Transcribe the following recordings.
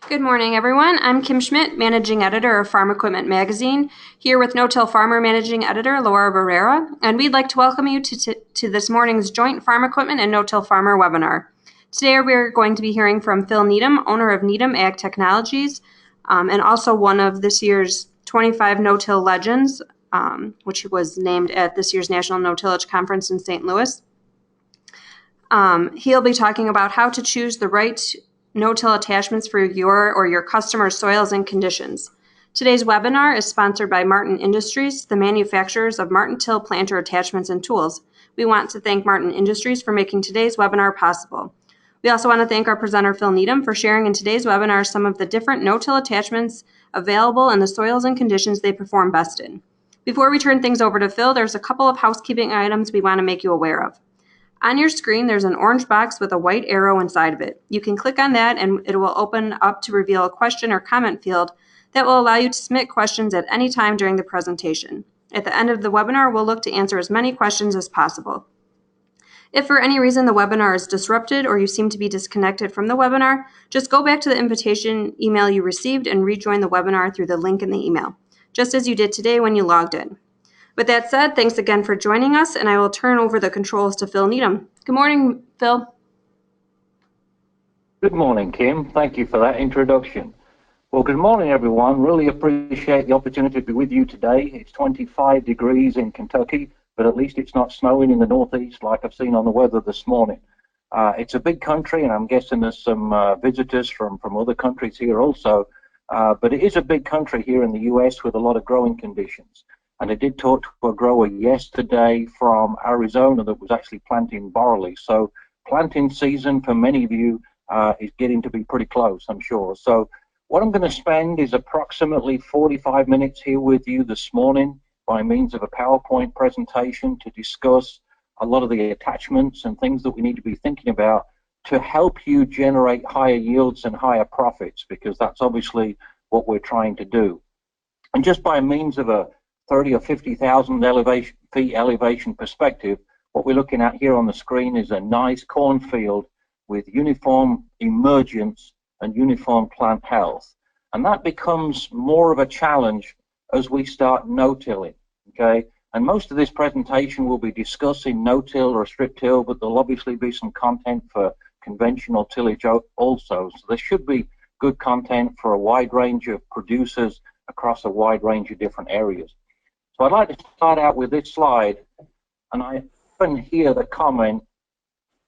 Good morning, everyone. I'm Kim Schmidt, Managing Editor of Farm Equipment Magazine, here with No-Till Farmer Managing Editor Laura Barrera, and we'd like to welcome you to this morning's joint Farm Equipment and No-Till Farmer webinar. Today we're going to be hearing from Phil Needham, owner of Needham Ag Technologies, and also one of this year's 25 No-Till Legends, which was named at this year's National No-Tillage Conference in St. Louis. He'll be talking about how to choose the right no-till attachments for your or your customer's soils and conditions. Today's webinar is sponsored by Martin Industries, the manufacturers of Martin Till planter attachments and tools. We want to thank Martin Industries for making today's webinar possible. We also want to thank our presenter Phil Needham for sharing in today's webinar some of the different no-till attachments available and the soils and conditions they perform best in. Before we turn things over to Phil, there's a couple of housekeeping items we want to make you aware of. On your screen, there's an orange box with a white arrow inside of it. You can click on that and it will open up to reveal a question or comment field that will allow you to submit questions at any time during the presentation. At the end of the webinar, we'll look to answer as many questions as possible. If for any reason the webinar is disrupted or you seem to be disconnected from the webinar, just go back to the invitation email you received and rejoin the webinar through the link in the email, just as you did today when you logged in. With that said, thanks again for joining us, and I will turn over the controls to Phil Needham. Good morning, Phil. Good morning, Kim. Thank you for that introduction. Well, good morning, everyone. Really appreciate the opportunity to be with you today. It's 25 degrees in Kentucky, but at least it's not snowing in the Northeast like I've seen on the weather this morning. It's a big country, and I'm guessing there's some visitors from other countries here also, but it is a big country here in the U.S. with a lot of growing conditions. And I did talk to a grower yesterday from Arizona that was actually planting barley. So planting season for many of you is getting to be pretty close, I'm sure. So what I'm going to spend is approximately 45 minutes here with you this morning by means of a PowerPoint presentation to discuss a lot of the attachments and things that we need to be thinking about to help you generate higher yields and higher profits, because that's obviously what we're trying to do. And just by means of a 30 or 50,000 feet elevation perspective, what we're looking at here on the screen is a nice cornfield with uniform emergence and uniform plant health. And that becomes more of a challenge as we start no-tilling, okay? And most of this presentation will be discussing no-till or strip-till, but there'll obviously be some content for conventional tillage also. So there should be good content for a wide range of producers across a wide range of different areas. So I'd like to start out with this slide, and I often hear the comment,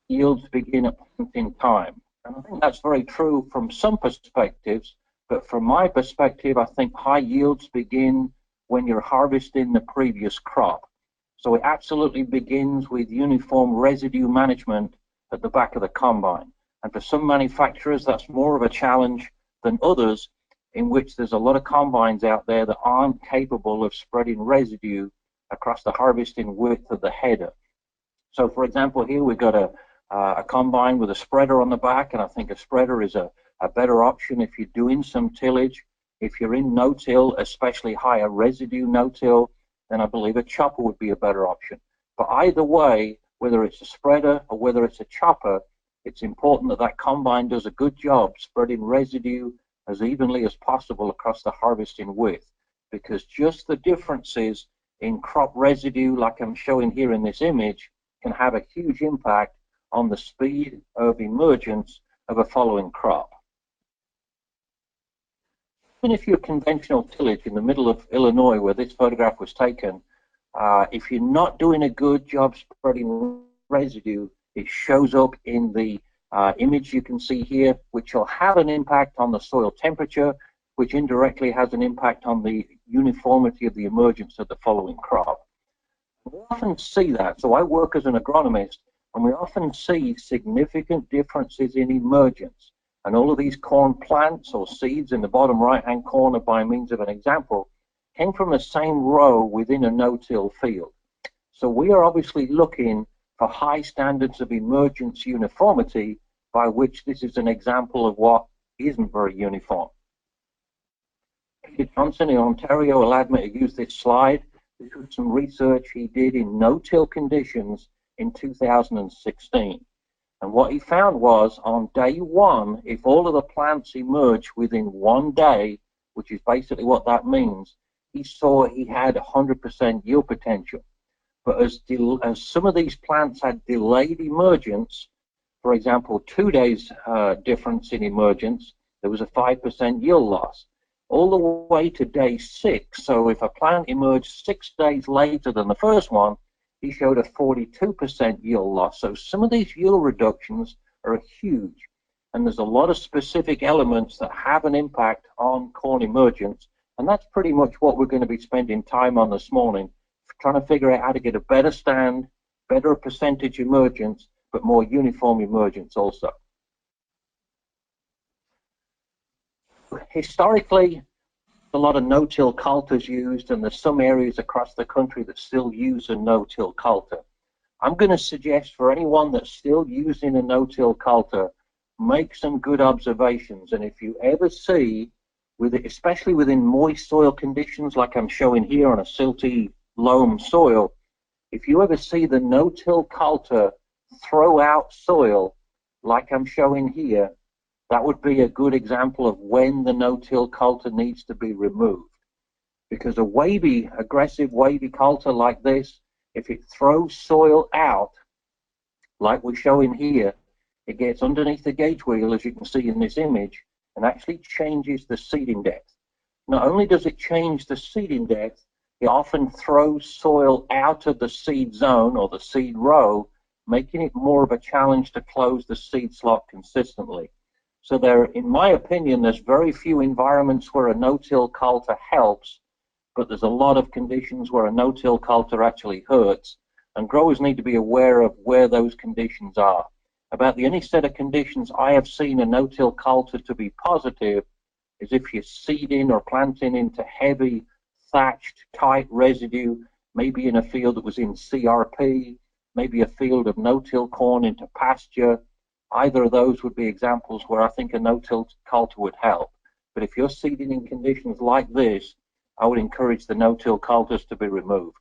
yields begin at planting time. And I think that's very true from some perspectives, but from my perspective, I think high yields begin when you're harvesting the previous crop. So it absolutely begins with uniform residue management at the back of the combine. And for some manufacturers, that's more of a challenge than others, in which there's a lot of combines out there that aren't capable of spreading residue across the harvesting width of the header. So for example, here we've got a combine with a spreader on the back, and I think a spreader is a better option if you're doing some tillage. If you're in no-till, especially higher residue no-till, then I believe a chopper would be a better option. But either way, whether it's a spreader or whether it's a chopper, it's important that that combine does a good job spreading residue as evenly as possible across the harvesting width, because just the differences in crop residue, like I'm showing here in this image, can have a huge impact on the speed of emergence of a following crop. Even if you're conventional tillage in the middle of Illinois, where this photograph was taken, if you're not doing a good job spreading residue, it shows up in the image you can see here, which will have an impact on the soil temperature, which indirectly has an impact on the uniformity of the emergence of the following crop. We often see that. So I work as an agronomist, and we often see significant differences in emergence. And all of these corn plants or seeds in the bottom right-hand corner, by means of an example, came from the same row within a no-till field. So we are obviously looking for high standards of emergence uniformity, by which this is an example of what isn't very uniform. Peter Johnson in Ontario allowed me to use this slide. This was some research he did in no-till conditions in 2016. And what he found was on day one, if all of the plants emerged within 1 day, which is basically what that means, he saw he had 100% yield potential. But as some of these plants had delayed emergence, for example, 2 days difference in emergence, there was a 5% yield loss. All the way to day 6, so if a plant emerged 6 days later than the first one, he showed a 42% yield loss. So some of these yield reductions are huge, and there's a lot of specific elements that have an impact on corn emergence, and that's pretty much what we're going to be spending time on this morning, trying to figure out how to get a better stand, better percentage emergence, but more uniform emergence also. Historically, a lot of no-till coulters used, and there's some areas across the country that still use a no-till coulter. I'm going to suggest for anyone that's still using a no-till coulter, make some good observations. And if you ever see, especially within moist soil conditions like I'm showing here on a silty loam soil, if you ever see the no-till coulter throw out soil like I'm showing here, that would be a good example of when the no-till coulter needs to be removed. Because a aggressive wavy coulter like this, if it throws soil out, like we're showing here, it gets underneath the gauge wheel, as you can see in this image, and actually changes the seeding depth. Not only does it change the seeding depth, it often throws soil out of the seed zone or the seed row, making it more of a challenge to close the seed slot consistently. So there, in my opinion, there's very few environments where a no-till coulter helps, but there's a lot of conditions where a no-till coulter actually hurts, and growers need to be aware of where those conditions are. About the only set of conditions I have seen a no-till coulter to be positive is if you're seeding or planting into heavy, thatched, tight residue, maybe in a field that was in CRP, maybe a field of no-till corn into pasture. Either of those would be examples where I think a no-till coulter would help. But if you're seeding in conditions like this, I would encourage the no-till coulters to be removed.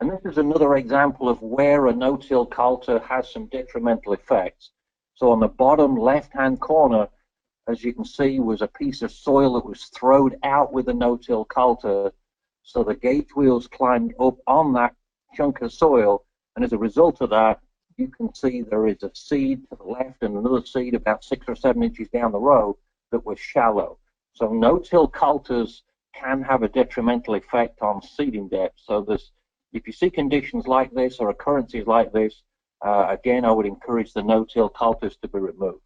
And this is another example of where a no-till coulter has some detrimental effects. So on the bottom left-hand corner, as you can see, was a piece of soil that was thrown out with a no-till coulter. So the gauge wheels climbed up on that chunk of soil, and as a result of that, you can see there is a seed to the left and another seed about 6 or 7 inches down the row that was shallow. So no-till coulters can have a detrimental effect on seeding depth. So if you see conditions like this or occurrences like this, again, I would encourage the no-till coulters to be removed.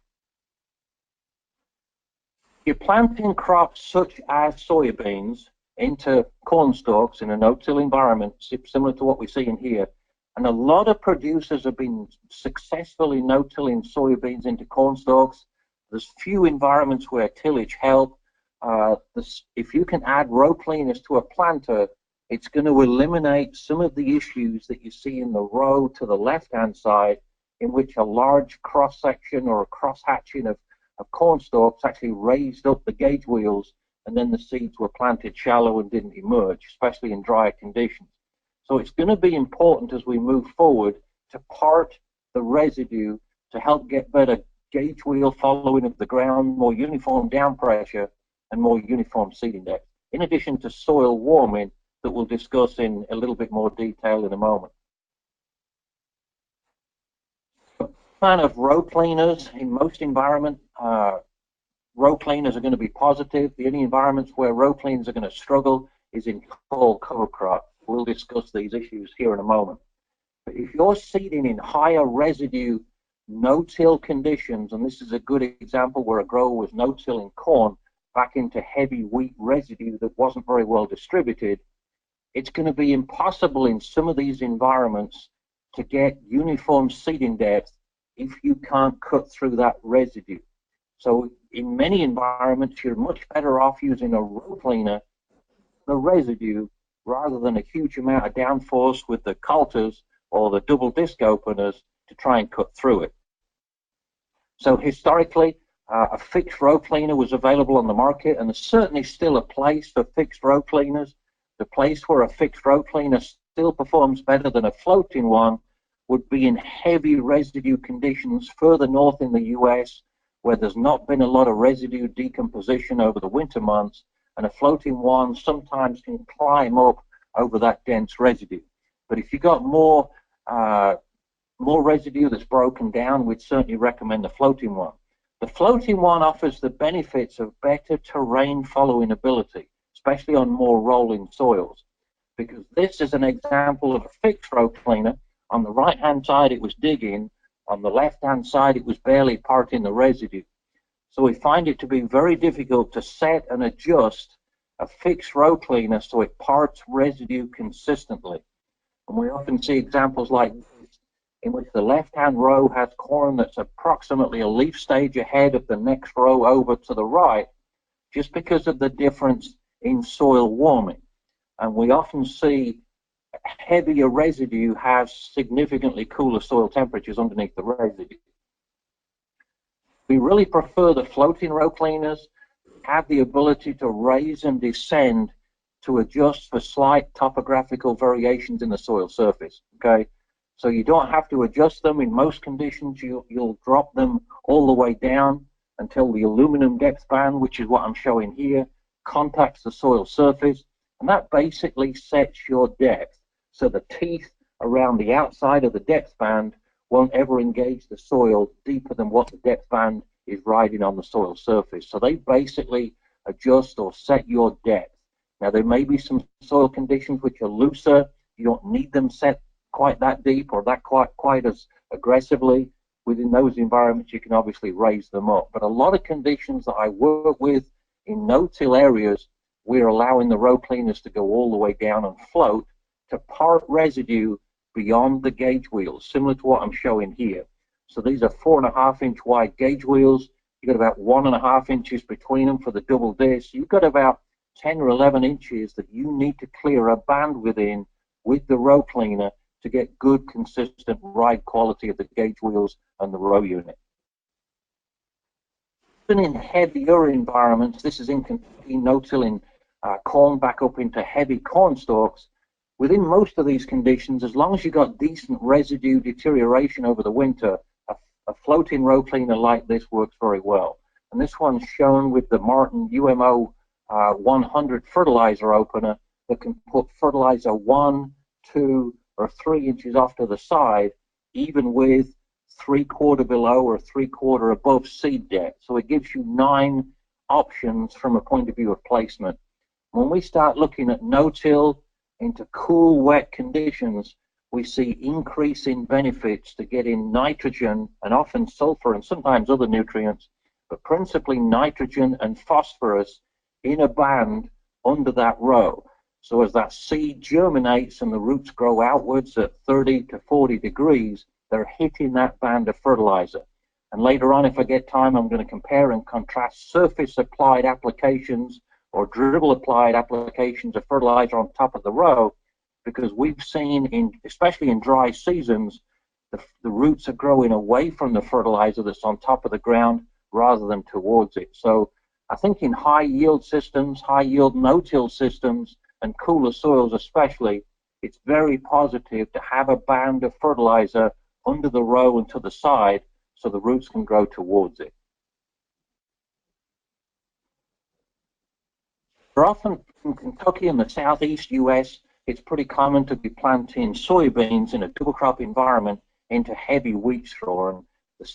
You're planting crops such as soybeans into corn stalks in a no-till environment, similar to what we see in here, and a lot of producers have been successfully no-tilling soybeans into corn stalks. There's few environments where tillage help. If you can add row cleaners to a planter, it's going to eliminate some of the issues that you see in the row to the left-hand side, in which a large cross-section or a cross-hatching of corn stalks actually raised up the gauge wheels, and then the seeds were planted shallow and didn't emerge, especially in drier conditions. So it's going to be important as we move forward to part the residue to help get better gauge wheel following of the ground, more uniform down pressure, and more uniform seeding depth, in addition to soil warming that we'll discuss in a little bit more detail in a moment. Plan of row cleaners in most environments, row cleaners are going to be positive. The only environments where row cleaners are going to struggle is in tall cover crop. We'll discuss these issues here in a moment. But if you're seeding in higher residue no-till conditions, and this is a good example where a grower was no-tilling corn back into heavy wheat residue that wasn't very well distributed, it's going to be impossible in some of these environments to get uniform seeding depth if you can't cut through that residue. So in many environments, you're much better off using a row cleaner, the residue, rather than a huge amount of downforce with the coulters or the double disc openers to try and cut through it. So historically, a fixed row cleaner was available on the market, and there's certainly still a place for fixed row cleaners. The place where a fixed row cleaner still performs better than a floating one would be in heavy residue conditions further north in the US, where there's not been a lot of residue decomposition over the winter months, and a floating one sometimes can climb up over that dense residue. But if you've got more residue that's broken down, we'd certainly recommend the floating one. The floating one offers the benefits of better terrain following ability, especially on more rolling soils, because this is an example of a fixed row cleaner. On the right-hand side, it was digging. On the left-hand side, it was barely parting the residue. So we find it to be very difficult to set and adjust a fixed row cleaner so it parts residue consistently. And we often see examples like this, in which the left-hand row has corn that's approximately a leaf stage ahead of the next row over to the right, just because of the difference in soil warming. And we often see heavier residue has significantly cooler soil temperatures underneath the residue. We really prefer the floating row cleaners, have the ability to raise and descend to adjust for slight topographical variations in the soil surface, okay? So you don't have to adjust them. In most conditions, you'll drop them all the way down until the aluminum depth band, which is what I'm showing here, contacts the soil surface, and that basically sets your depth. So the teeth around the outside of the depth band won't ever engage the soil deeper than what the depth band is riding on the soil surface. So they basically adjust or set your depth. Now, there may be some soil conditions which are looser. You don't need them set quite that deep or that quite as aggressively. Within those environments, you can obviously raise them up. But a lot of conditions that I work with in no-till areas, we're allowing the row cleaners to go all the way down and float to part residue beyond the gauge wheels, similar to what I'm showing here. So these are 4.5-inch wide gauge wheels. You've got about 1.5 inches between them for the double disc. You've got about 10 or 11 inches that you need to clear a band within with the row cleaner to get good, consistent ride quality of the gauge wheels and the row unit. Even in heavier environments, this is in Kentucky, no-tilling corn back up into heavy corn stalks. Within most of these conditions, as long as you've got decent residue deterioration over the winter, a floating row cleaner like this works very well. And this one's shown with the Martin UMO 100 fertilizer opener that can put fertilizer 1, 2, or 3 inches off to the side, even with 3/4 below or 3/4 above seed depth. So it gives you 9 options from a point of view of placement. When we start looking at no-till into cool, wet conditions, we see increasing benefits to getting nitrogen and often sulfur and sometimes other nutrients, but principally nitrogen and phosphorus in a band under that row. So as that seed germinates and the roots grow outwards at 30 to 40 degrees, they're hitting that band of fertilizer. And later on, if I get time, I'm going to compare and contrast surface applied applications or dribble applied applications of fertilizer on top of the row, because we've seen, especially in dry seasons, the roots are growing away from the fertilizer that's on top of the ground rather than towards it. So I think in high yield systems, high yield no-till systems, and cooler soils especially, it's very positive to have a band of fertilizer under the row and to the side so the roots can grow towards it. Often in Kentucky and the southeast US, it's pretty common to be planting soybeans in a double crop environment into heavy wheat straw. And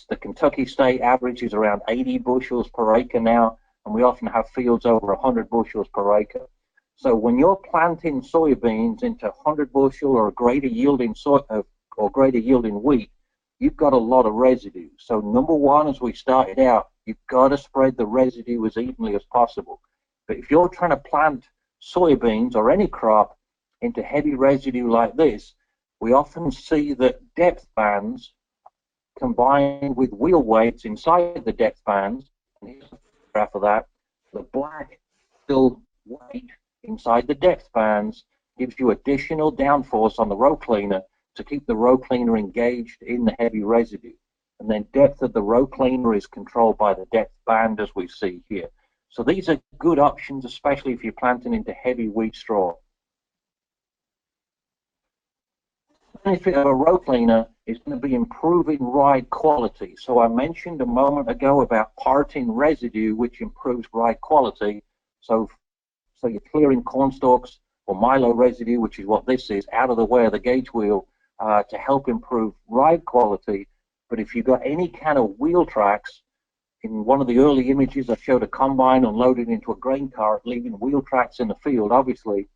the Kentucky state average is around 80 bushels per acre now, and we often have fields over 100 bushels per acre. So when you're planting soybeans into 100 bushel or greater yielding wheat, you've got a lot of residue. So number one, as we started out, you've got to spread the residue as evenly as possible. But if you're trying to plant soybeans or any crop into heavy residue like this, we often see that depth bands combined with wheel weights inside the depth bands, and here's a graph of that, the black still weight inside the depth bands gives you additional downforce on the row cleaner to keep the row cleaner engaged in the heavy residue. And then depth of the row cleaner is controlled by the depth band, as we see here. So these are good options, especially if you're planting into heavy wheat straw. benefit of a row cleaner is going to be improving ride quality. So I mentioned a moment ago about parting residue, which improves ride quality. So you're clearing corn stalks or milo residue, which is what this is, out of the way of the gauge wheel to help improve ride quality. But if you've got any kind of wheel tracks, in one of the early images I showed a combine unloaded into a grain cart, leaving wheel tracks in the field, obviously,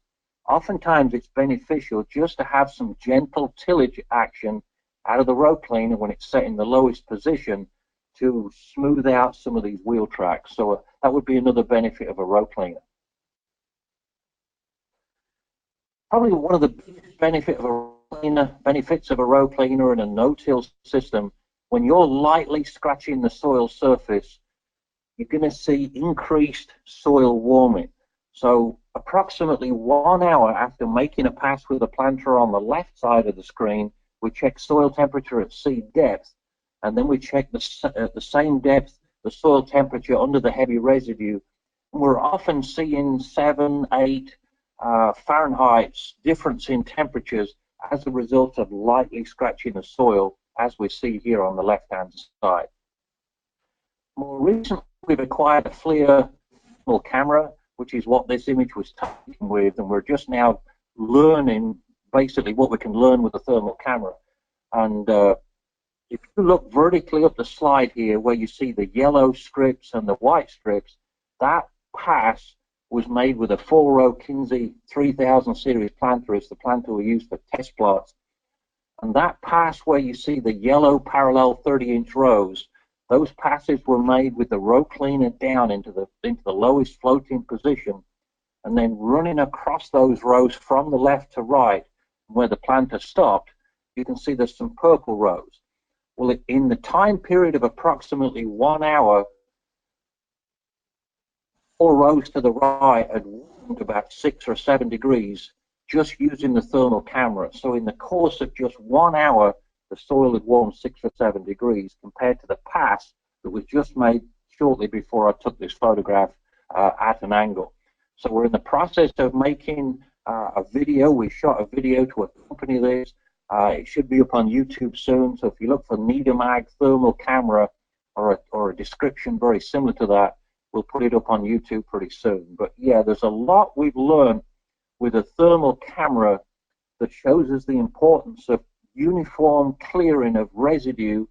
oftentimes it's beneficial just to have some gentle tillage action out of the row cleaner when it's set in the lowest position to smooth out some of these wheel tracks. So that would be another benefit of a row cleaner. Probably one of the biggest benefits of a row cleaner and a no-till system, when you're lightly scratching the soil surface, you're going to see increased soil warming. So approximately 1 hour after making a pass with the planter on the left side of the screen, we check soil temperature at seed depth, and then we check at the same depth the soil temperature under the heavy residue. And we're often seeing 7, 8 Fahrenheit difference in temperatures as a result of lightly scratching the soil, as we see here on the left-hand side. More recently, we've acquired a FLIR thermal camera, which is what this image was taken with, and we're just now learning basically what we can learn with the thermal camera. And if you look vertically up the slide here, where you see the yellow strips and the white strips, that pass was made with a 4-row Kinsey 3000 series planter. It's the planter we use for test plots. And that pass where you see the yellow parallel 30-inch rows, those passes were made with the row cleaner down into the lowest floating position, and then running across those rows from the left to right, where the planter stopped, you can see there's some purple rows. Well, in the time period of approximately 1 hour, 4 rows to the right had warmed about 6 or 7 degrees just using the thermal camera. So in the course of just 1 hour, the soil had warmed 6 or 7 degrees compared to the pass that was just made shortly before I took this photograph at an angle. So we're in the process of making a video. We shot a video to accompany this. It should be up on YouTube soon. So if you look for Needham thermal camera or a description very similar to that, we'll put it up on YouTube pretty soon. But yeah, there's a lot we've learned with a thermal camera that shows us the importance of uniform clearing of residue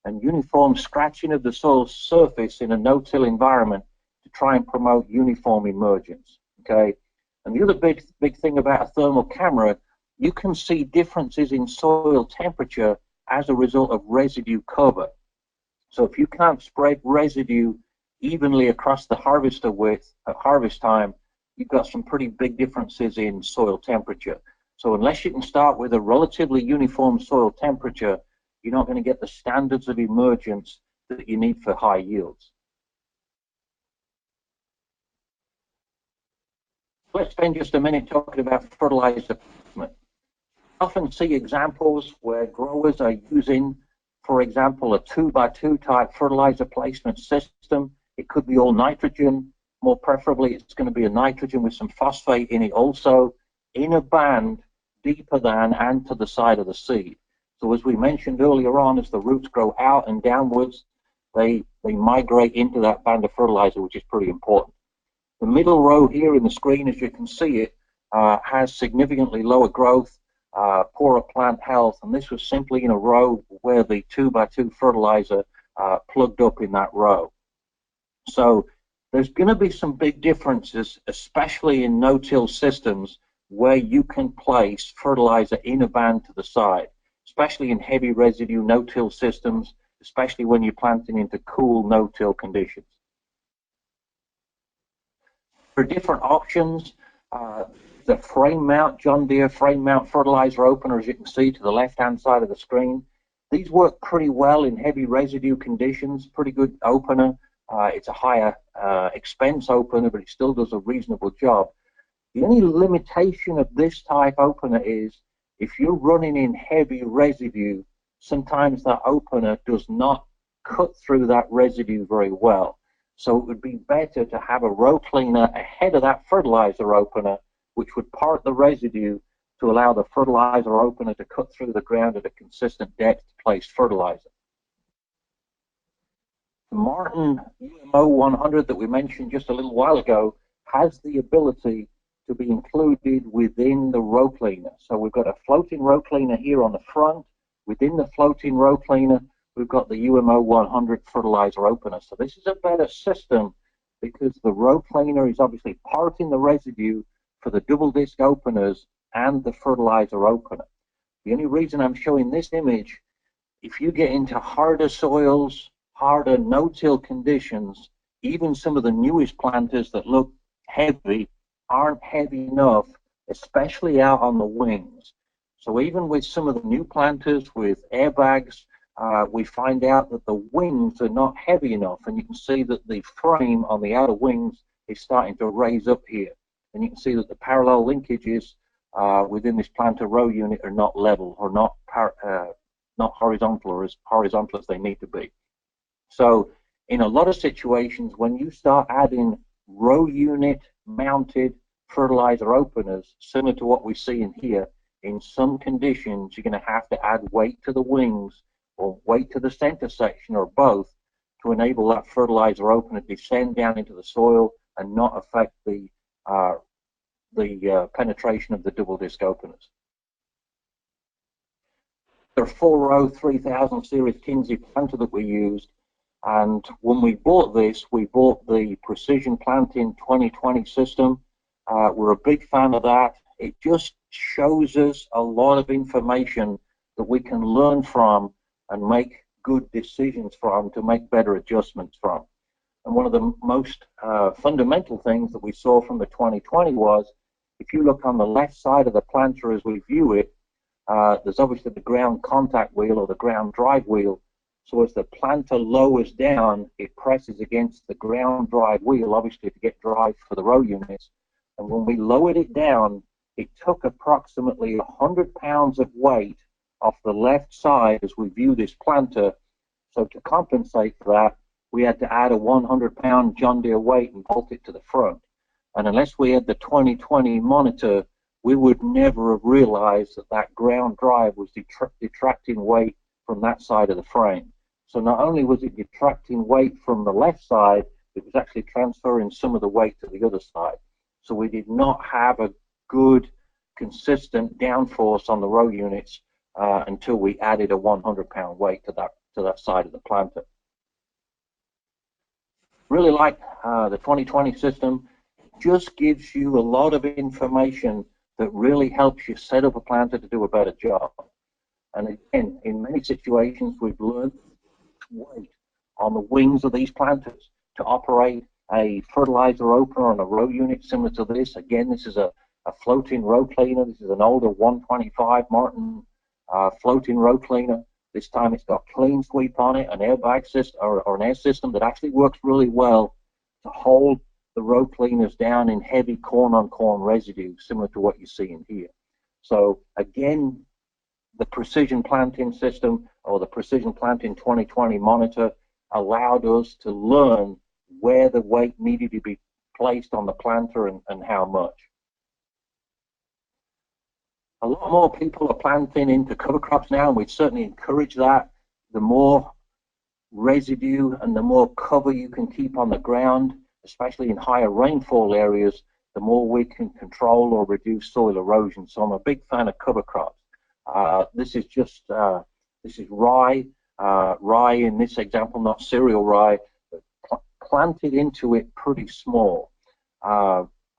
and uniform scratching of the soil surface in a no-till environment to try and promote uniform emergence. Okay, and the other big thing about a thermal camera, you can see differences in soil temperature as a result of residue cover. So if you can't spread residue evenly across the harvester width at harvest time, you've got some pretty big differences in soil temperature. So unless you can start with a relatively uniform soil temperature, you're not going to get the standards of emergence that you need for high yields. Let's spend just a minute talking about fertilizer placement. I often see examples where growers are using, for example, a 2x2 type fertilizer placement system. It could be all nitrogen. More preferably, it's going to be a nitrogen with some phosphate in it also, in a band deeper than and to the side of the seed. So as we mentioned earlier on, as the roots grow out and downwards, they migrate into that band of fertilizer, which is pretty important. The middle row here in the screen, as you can see it, has significantly lower growth, poorer plant health, and this was simply in a row where the 2x2 fertilizer plugged up in that row. So there's going to be some big differences, especially in no-till systems, where you can place fertilizer in a band to the side, especially in heavy residue no-till systems, especially when you're planting into cool no-till conditions. For different options, the frame mount, John Deere frame mount fertilizer opener, as you can see to the left-hand side of the screen, these work pretty well in heavy residue conditions, pretty good opener. It's a higher expense opener, but it still does a reasonable job. The only limitation of this type opener is if you're running in heavy residue, sometimes that opener does not cut through that residue very well. So it would be better to have a row cleaner ahead of that fertilizer opener, which would part the residue to allow the fertilizer opener to cut through the ground at a consistent depth to place fertilizer. The Martin UMO 100 that we mentioned just a little while ago has the ability to be included within the row cleaner. So we've got a floating row cleaner here on the front. Within the floating row cleaner, we've got the UMO 100 fertilizer opener. So this is a better system because the row cleaner is obviously parting the residue for the double disc openers and the fertilizer opener. The only reason I'm showing this image, if you get into harder soils, harder no-till conditions, even some of the newest planters that look heavy aren't heavy enough, especially out on the wings. So even with some of the new planters with airbags, we find out that the wings are not heavy enough, and you can see that the frame on the outer wings is starting to raise up here. And you can see that the parallel linkages within this planter row unit are not level or not horizontal or as horizontal as they need to be. So in a lot of situations, when you start adding row unit mounted fertilizer openers, similar to what we see in here, in some conditions, you're going to have to add weight to the wings or weight to the center section or both to enable that fertilizer opener to descend down into the soil and not affect the penetration of the double disc openers. There are 4-row 3000 series Kinsey planter that we used, and when we bought this, we bought the Precision Planting 2020 system. We're a big fan of that. It just shows us a lot of information that we can learn from and make good decisions from to make better adjustments from. And one of the most fundamental things that we saw from the 2020 was, if you look on the left side of the planter as we view it, there's obviously the ground contact wheel or the ground drive wheel. So as the planter lowers down, it presses against the ground drive wheel, obviously to get drive for the row units. And when we lowered it down, it took approximately 100 pounds of weight off the left side as we view this planter. So to compensate for that, we had to add a 100-pound John Deere weight and bolt it to the front. And unless we had the 2020 monitor, we would never have realized that that ground drive was detracting weight from that side of the frame. So not only was it detracting weight from the left side, it was actually transferring some of the weight to the other side. So we did not have a good, consistent downforce on the row units until we added a 100-pound weight to that side of the planter. Really like the 2020 system. It just gives you a lot of information that really helps you set up a planter to do a better job. And again, in many situations, we've learned weight on the wings of these planters to operate a fertilizer opener on a row unit similar to this. Again, this is a floating row cleaner. This is an older 125 Martin floating row cleaner. This time it's got clean sweep on it, an airbag system or an air system that actually works really well to hold the row cleaners down in heavy corn-on-corn residue, similar to what you see in here. So again, the Precision Planting system or the Precision Planting 2020 monitor allowed us to learn where the weight needed to be placed on the planter and how much. A lot more people are planting into cover crops now, and we'd certainly encourage that. The more residue and the more cover you can keep on the ground, especially in higher rainfall areas, the more we can control or reduce soil erosion. So I'm a big fan of cover crops. This is just this is rye, rye in this example, not cereal rye, but planted into it pretty small.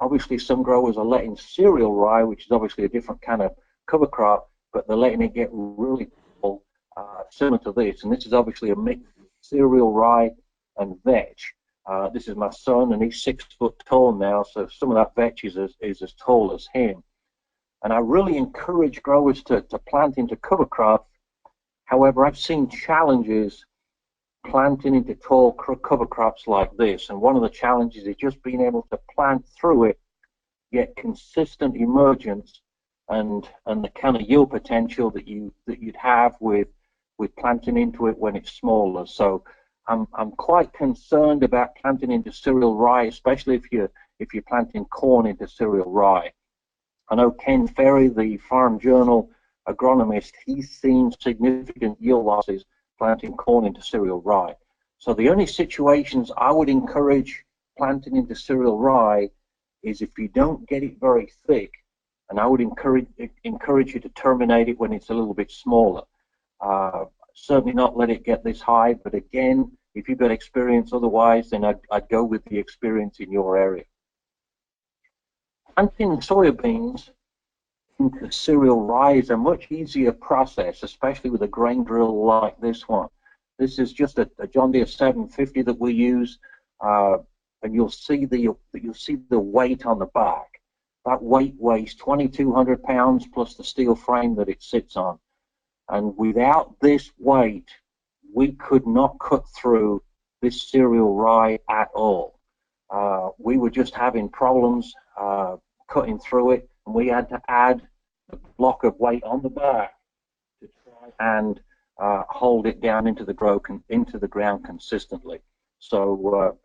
Obviously, some growers are letting cereal rye, which is obviously a different kind of cover crop, but they're letting it get really tall, similar to this. And this is obviously a mix of cereal rye and vetch. This is my son, and he's 6 foot tall now, so some of that vetch is as tall as him. And I really encourage growers to plant into cover crops. However, I've seen challenges planting into tall cover crops like this. And one of the challenges is just being able to plant through it, get consistent emergence and the kind of yield potential that you'd have with planting into it when it's smaller. So I'm quite concerned about planting into cereal rye, especially if you're planting corn into cereal rye. I know Ken Ferry, the Farm Journal agronomist, he's seen significant yield losses planting corn into cereal rye. So the only situations I would encourage planting into cereal rye is if you don't get it very thick, and I would encourage you to terminate it when it's a little bit smaller. Certainly not let it get this high, but again, if you've got experience otherwise, then I'd go with the experience in your area. Planting soybeans into cereal rye is a much easier process, especially with a grain drill like this one. This is just a John Deere 750 that we use, and you'll see the weight on the back. That weight weighs 2,200 pounds plus the steel frame that it sits on. And without this weight, we could not cut through this cereal rye at all. We were just having problems cutting through it, and we had to add a block of weight on the back to try and hold it down into the ground consistently. So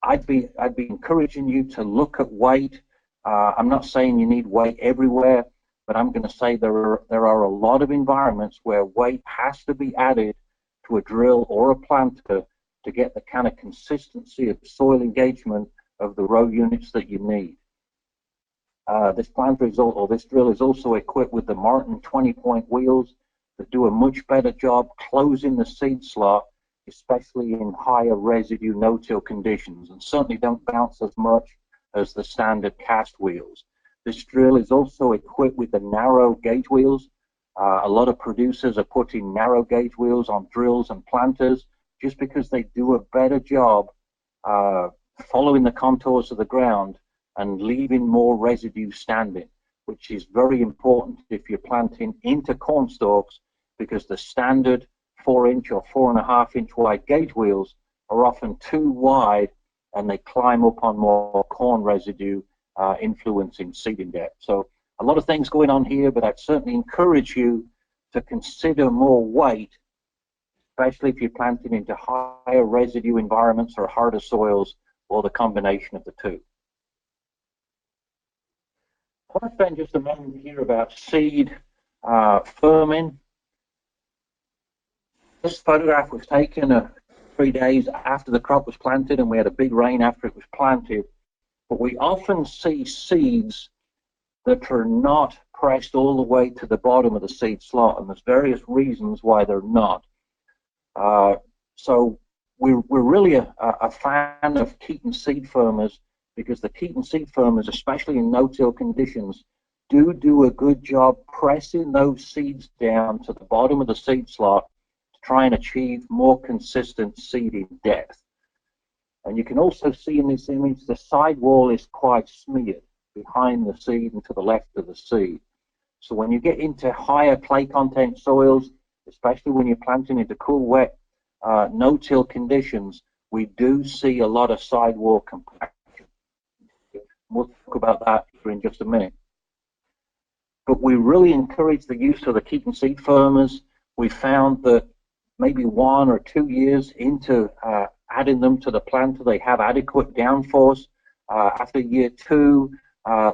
I'd be encouraging you to look at weight. I'm not saying you need weight everywhere, but I'm going to say there are a lot of environments where weight has to be added to a drill or a planter to get the kind of consistency of soil engagement of the row units that you need. This planter this drill is also equipped with the Martin 20-point wheels that do a much better job closing the seed slot, especially in higher residue no-till conditions, and certainly don't bounce as much as the standard cast wheels. This drill is also equipped with the narrow gauge wheels. A lot of producers are putting narrow gauge wheels on drills and planters just because they do a better job following the contours of the ground and leaving more residue standing, which is very important if you're planting into corn stalks, because the standard 4-inch or 4.5-inch wide gauge wheels are often too wide and they climb up on more corn residue, influencing seeding depth. So a lot of things going on here, but I'd certainly encourage you to consider more weight, especially if you're planting into higher residue environments or harder soils, or the combination of the two. I want to spend just a moment here about seed firming. This photograph was taken 3 days after the crop was planted, and we had a big rain after it was planted. But we often see seeds that are not pressed all the way to the bottom of the seed slot, and there's various reasons why they're not. So we're really a fan of Keaton seed firmers, because the Keaton seed firmers, especially in no-till conditions, do a good job pressing those seeds down to the bottom of the seed slot to try and achieve more consistent seeding depth. And you can also see in this image the sidewall is quite smeared behind the seed and to the left of the seed. So when you get into higher clay content soils, especially when you're planting into cool, wet, no-till conditions, we do see a lot of sidewall compaction. We'll talk about that in just a minute. But we really encourage the use of the Keaton seed firmers. We found that maybe 1 or 2 years into adding them to the planter, they have adequate downforce. After year 2,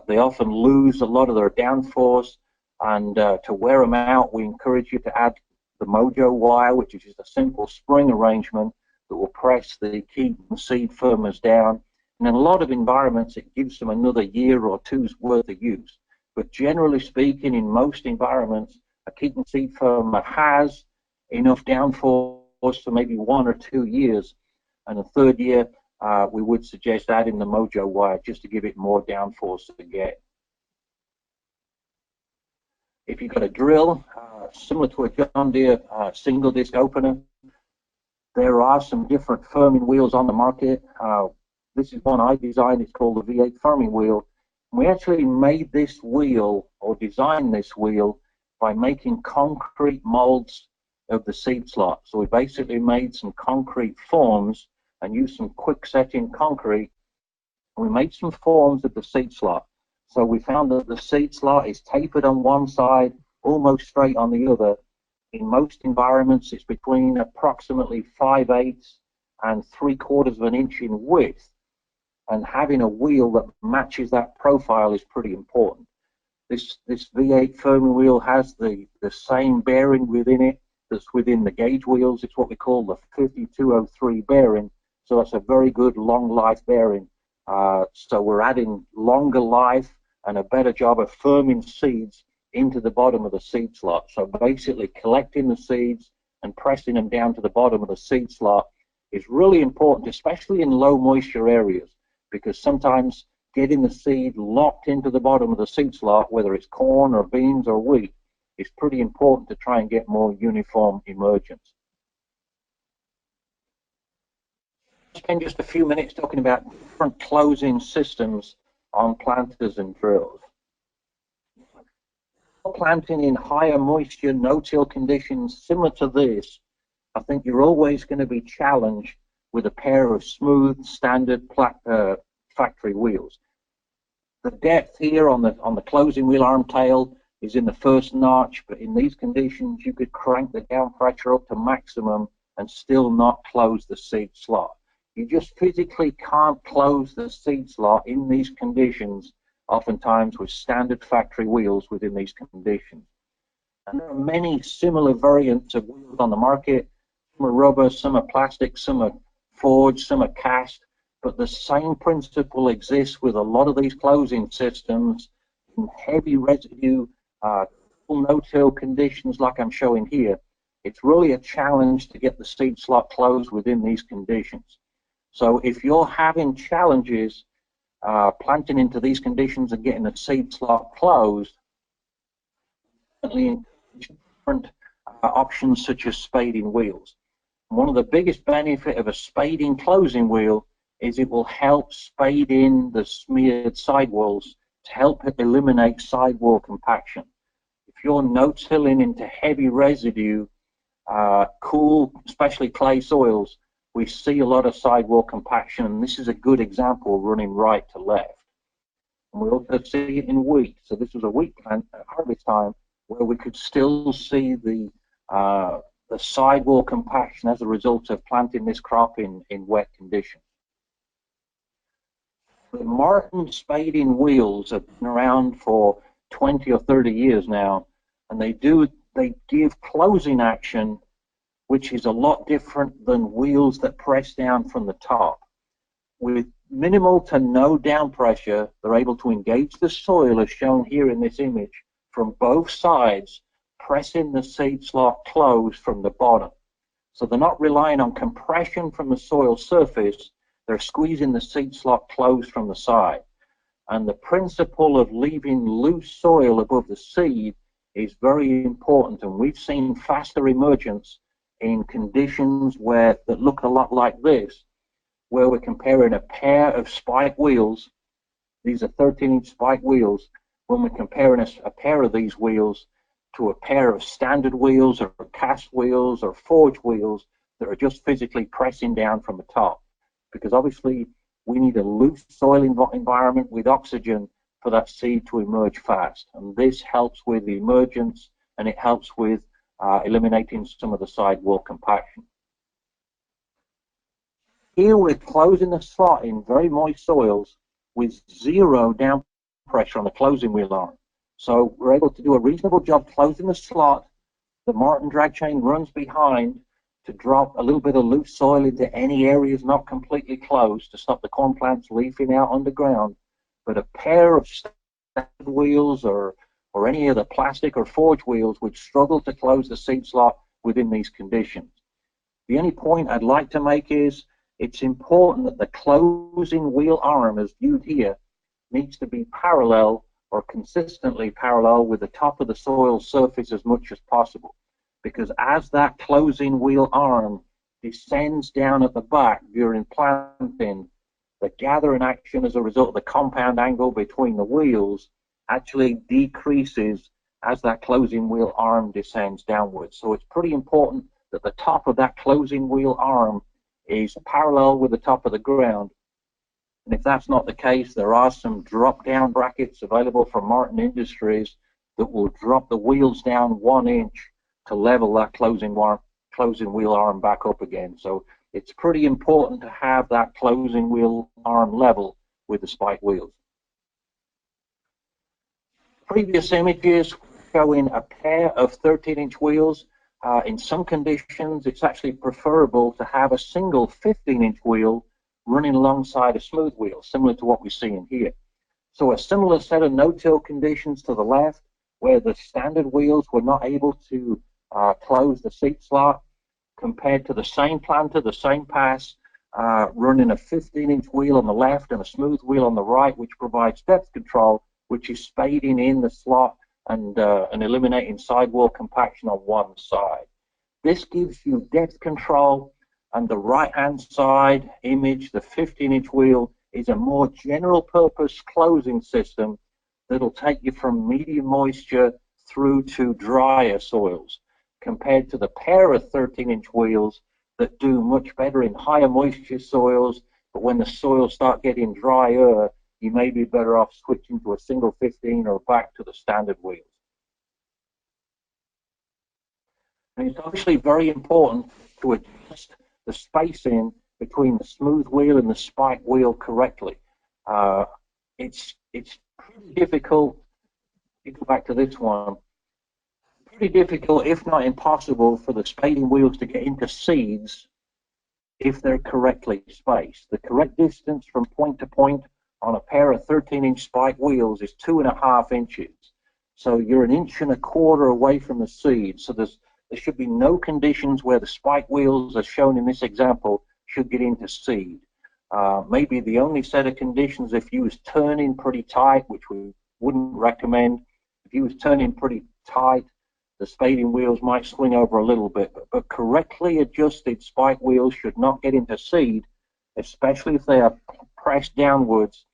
they often lose a lot of their downforce, and to wear them out, we encourage you to add the Mojo wire, which is just a simple spring arrangement that will press the Keaton seed firmers down. And in a lot of environments, it gives them another year or two's worth of use. But generally speaking, in most environments, a Keaton seed firmer has enough downforce for maybe 1 or 2 years. And the 3rd year, we would suggest adding the Mojo wire just to give it more downforce again. If you've got a drill similar to a John Deere single disc opener, there are some different firming wheels on the market. This is one I designed. It's called the V8 firming wheel. We actually made this wheel, or designed this wheel, by making concrete molds of the seed slot. So we basically made some concrete forms and used some quick setting concrete. And we made some forms of the seed slot. So we found that the seed slot is tapered on one side, almost straight on the other. In most environments, it's between approximately 5/8 and 3/4 of an inch in width. And having a wheel that matches that profile is pretty important. This V8 firming wheel has the same bearing within it that's within the gauge wheels. It's what we call the 5203 bearing. So that's a very good long life bearing. So we're adding longer life and a better job of firming seeds into the bottom of the seed slot. So basically collecting the seeds and pressing them down to the bottom of the seed slot is really important, especially in low moisture areas, because sometimes getting the seed locked into the bottom of the seed slot, whether it's corn or beans or wheat, is pretty important to try and get more uniform emergence. Spend just a few minutes talking about different closing systems on planters and drills. Planting in higher moisture, no-till conditions similar to this, I think you're always going to be challenged with a pair of smooth, standard factory wheels. The depth here on the closing wheel arm tail is in the first notch, but in these conditions you could crank the down pressure up to maximum and still not close the seed slot. You just physically can't close the seed slot in these conditions, oftentimes with standard factory wheels within these conditions. And there are many similar variants of wheels on the market. Some are rubber, some are plastic, some are forged, some are cast, but the same principle exists with a lot of these closing systems in heavy residue, no-till conditions like I'm showing here. It's really a challenge to get the seed slot closed within these conditions. So if you're having challenges planting into these conditions and getting the seed slot closed, different options such as spading wheels. One of the biggest benefits of a spading closing wheel is it will help spade in the smeared sidewalls to help eliminate sidewall compaction. If you're no-tilling into heavy residue, cool, especially clay soils, we see a lot of sidewall compaction, and this is a good example running right to left. And we also see it in wheat. So this was a wheat plant at harvest time where we could still see the sidewall compaction as a result of planting this crop in wet conditions. The Martin spading wheels have been around for 20 or 30 years now, and they give closing action which is a lot different than wheels that press down from the top. With minimal to no down pressure, they're able to engage the soil as shown here in this image from both sides, pressing the seed slot closed from the bottom. So they're not relying on compression from the soil surface, they're squeezing the seed slot closed from the side. And the principle of leaving loose soil above the seed is very important, and we've seen faster emergence in conditions that look a lot like this, where we're comparing a pair of spike wheels. These are 13-inch spike wheels. When we're comparing a pair of these wheels to a pair of standard wheels or cast wheels or forged wheels that are just physically pressing down from the top, because obviously we need a loose soil environment with oxygen for that seed to emerge fast, and this helps with the emergence, and it helps with eliminating some of the sidewall compaction. Here we're closing the slot in very moist soils with zero down pressure on the closing wheel arm. So we're able to do a reasonable job closing the slot. The Martin drag chain runs behind to drop a little bit of loose soil into any areas not completely closed to stop the corn plants leafing out underground. But a pair of standard wheels or any of the plastic or forged wheels would struggle to close the seed slot within these conditions. The only point I'd like to make is it's important that the closing wheel arm, as viewed here, needs to be parallel or consistently parallel with the top of the soil surface as much as possible. Because as that closing wheel arm descends down at the back during planting, the gathering action as a result of the compound angle between the wheels actually decreases as that closing wheel arm descends downwards. So it's pretty important that the top of that closing wheel arm is parallel with the top of the ground. And if that's not the case, there are some drop-down brackets available from Martin Industries that will drop the wheels down 1 inch to level that closing wheel arm back up again. So it's pretty important to have that closing wheel arm level with the spike wheels. Previous images showing a pair of 13-inch wheels. In some conditions, it's actually preferable to have a single 15-inch wheel running alongside a smooth wheel, similar to what we're seeing here. So a similar set of no-till conditions to the left, where the standard wheels were not able to close the seat slot, compared to the same planter, the same pass, running a 15-inch wheel on the left and a smooth wheel on the right, which provides depth control, which is spading in the slot and eliminating sidewall compaction on one side. This gives you depth control, and the right-hand side image, the 15-inch wheel, is a more general purpose closing system that'll take you from medium moisture through to drier soils, compared to the pair of 13-inch wheels that do much better in higher moisture soils, but when the soils start getting drier, you may be better off switching to a single 15 or back to the standard wheels. And it's obviously very important to adjust the spacing between the smooth wheel and the spike wheel correctly. It's pretty difficult. You go back to this one. Pretty difficult, if not impossible, for the spading wheels to get into seeds if they're correctly spaced. The correct distance from point to point on a pair of 13-inch spike wheels is 2.5 inches. So you're 1.25 inches away from the seed. So there should be no conditions where the spike wheels, as shown in this example, should get into seed. Maybe the only set of conditions if you was turning pretty tight, which we wouldn't recommend. If you was turning pretty tight, the spading wheels might swing over a little bit, but correctly adjusted spike wheels should not get into seed, especially if they are pressed downwards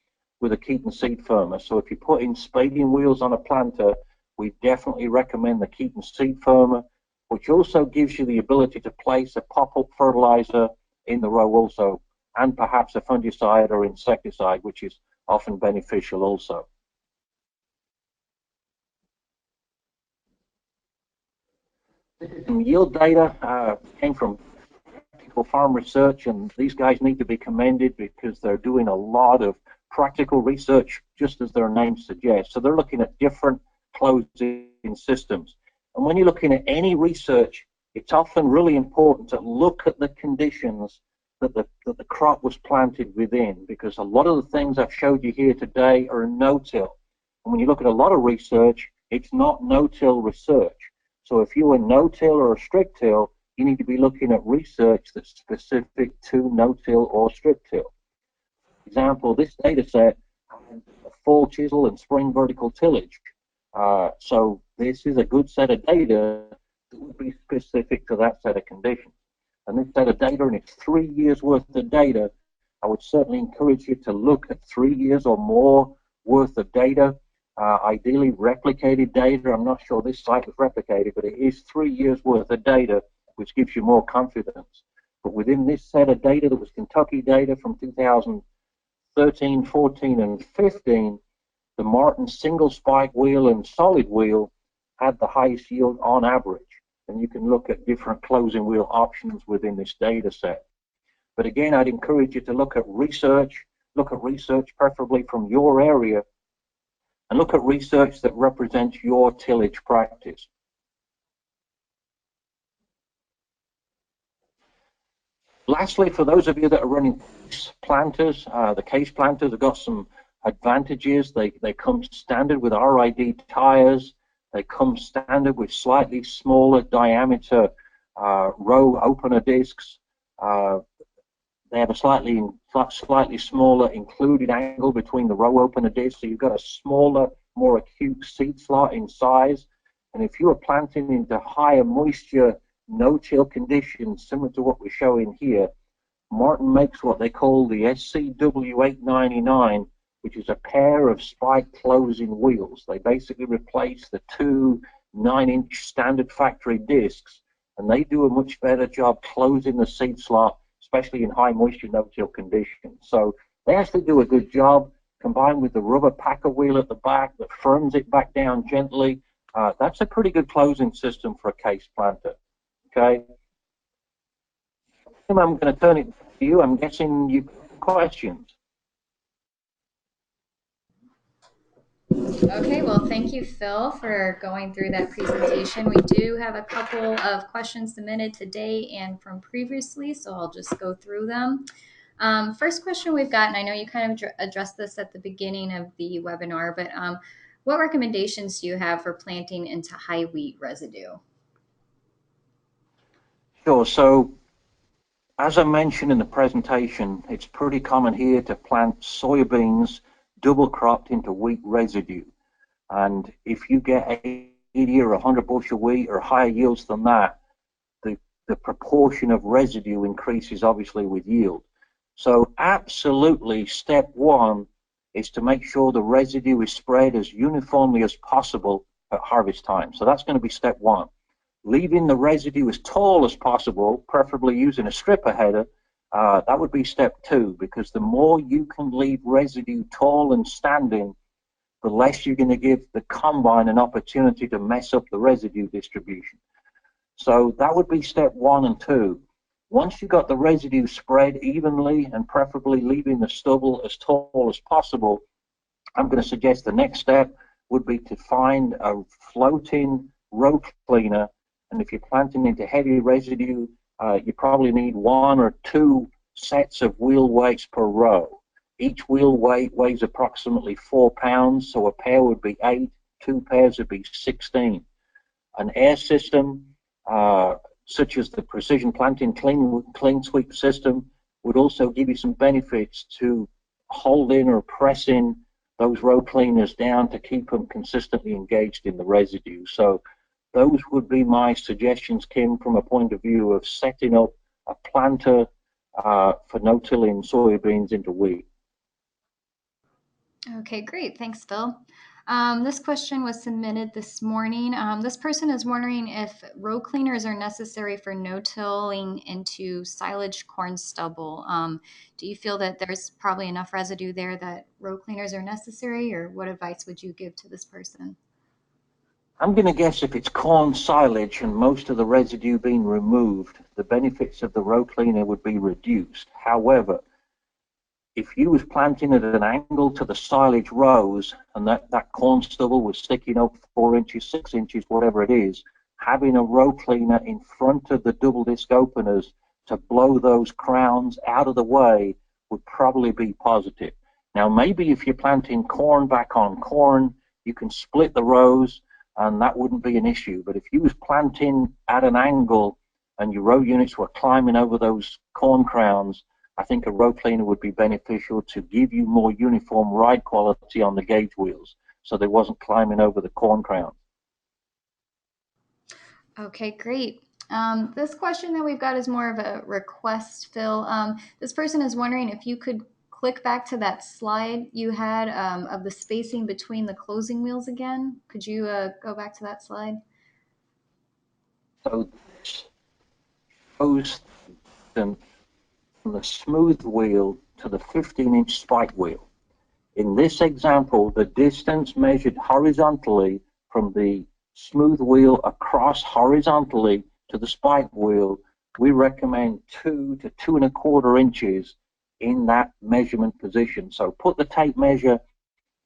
with a Keaton seed firmer. So if you put in spading wheels on a planter, we definitely recommend the Keaton seed firmer, which also gives you the ability to place a pop-up fertilizer in the row also, and perhaps a fungicide or insecticide, which is often beneficial also. This is some yield data, came from practical farm research, and these guys need to be commended because they're doing a lot of practical research, just as their name suggests. So they're looking at different closing systems. And when you're looking at any research, it's often really important to look at the conditions that the crop was planted within, because a lot of the things I've showed you here today are no-till. And when you look at a lot of research, it's not no-till research. So if you're a no-till or a strict-till, you need to be looking at research that's specific to no-till or strict-till. For example, this data set has fall chisel and spring vertical tillage. So this is a good set of data that would be specific to that set of conditions. And this set of data, and it's 3 years worth of data, I would certainly encourage you to look at 3 years or more worth of data. Ideally replicated data. I'm not sure this site was replicated, but it is 3 years worth of data, which gives you more confidence. But within this set of data, that was Kentucky data from 2013, 14, and 15, the Martin single spike wheel and solid wheel had the highest yield on average. And you can look at different closing wheel options within this data set. But again, I'd encourage you to look at research preferably from your area, and look at research that represents your tillage practice. Lastly, for those of you that are running case planters, the case planters have got some advantages. They come standard with RID tires. They come standard with slightly smaller diameter row opener discs. They have a slightly smaller included angle between the row opener discs, so you've got a smaller, more acute seed slot in size. And if you are planting into higher moisture, no-till conditions, similar to what we're showing here, Martin makes what they call the SCW899, which is a pair of spike closing wheels. They basically replace the two 9-inch standard factory discs, and they do a much better job closing the seed slot, especially in high moisture no-till conditions. So they actually do a good job, combined with the rubber packer wheel at the back that firms it back down gently. That's a pretty good closing system for a case planter. Okay. I'm going to turn it to you. I'm guessing you've got questions. Okay, well, thank you, Phil, for going through that presentation. We do have a couple of questions submitted today and from previously, so I'll just go through them. First question we've got, and I know you kind of addressed this at the beginning of the webinar, but what recommendations do you have for planting into high wheat residue? Sure. So as I mentioned in the presentation, it's pretty common here to plant soybeans double cropped into wheat residue. And if you get 80 or 100 bushel wheat or higher yields than that, the proportion of residue increases obviously with yield. So absolutely step one is to make sure the residue is spread as uniformly as possible at harvest time. So that's going to be step one. Leaving the residue as tall as possible, preferably using a stripper header, that would be step two, because the more you can leave residue tall and standing, the less you're going to give the combine an opportunity to mess up the residue distribution. So that would be step one and two. Once you've got the residue spread evenly and preferably leaving the stubble as tall as possible, I'm going to suggest the next step would be to find a floating row cleaner. And if you're planting into heavy residue, you probably need one or two sets of wheel weights per row. Each wheel weight weighs approximately 4 pounds, so a pair would be 8, 2 pairs would be 16. An air system, such as the precision planting clean sweep system, would also give you some benefits to hold in or press in those row cleaners down to keep them consistently engaged in the residue. So those would be my suggestions, Kim, from a point of view of setting up a planter for no-tilling soybeans into wheat. Okay, great. Thanks, Phil. This question was submitted this morning. This person is wondering if row cleaners are necessary for no-tilling into silage corn stubble. Do you feel that there's probably enough residue there that row cleaners are necessary, or what advice would you give to this person? I'm going to guess if it's corn silage and most of the residue being removed, the benefits of the row cleaner would be reduced. However, if you was planting at an angle to the silage rows and that corn stubble was sticking up 4 inches, 6 inches, whatever it is, having a row cleaner in front of the double disc openers to blow those crowns out of the way would probably be positive. Now, maybe if you're planting corn back on corn, you can split the rows and that wouldn't be an issue. But if you was planting at an angle and your row units were climbing over those corn crowns, I think a row cleaner would be beneficial to give you more uniform ride quality on the gauge wheels, so they wasn't climbing over the corn crown. Okay, great. This question that we've got is more of a request, Phil. This person is wondering if you could click back to that slide you had of the spacing between the closing wheels again. Could you go back to that slide? So this shows them from the smooth wheel to the 15-inch spike wheel. In this example, the distance measured horizontally from the smooth wheel across horizontally to the spike wheel, we recommend 2 to 2¼ inches in that measurement position. So put the tape measure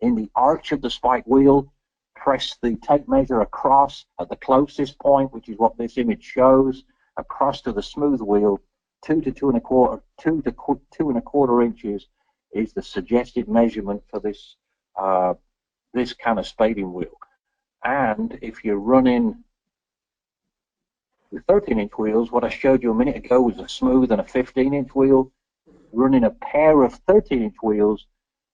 in the arch of the spike wheel, press the tape measure across at the closest point, which is what this image shows, across to the smooth wheel. 2 to 2¼ inches is the suggested measurement for this this kind of spading wheel. And if you're running with 13-inch wheels, what I showed you a minute ago was a smooth and a 15-inch wheel. Running a pair of 13-inch wheels,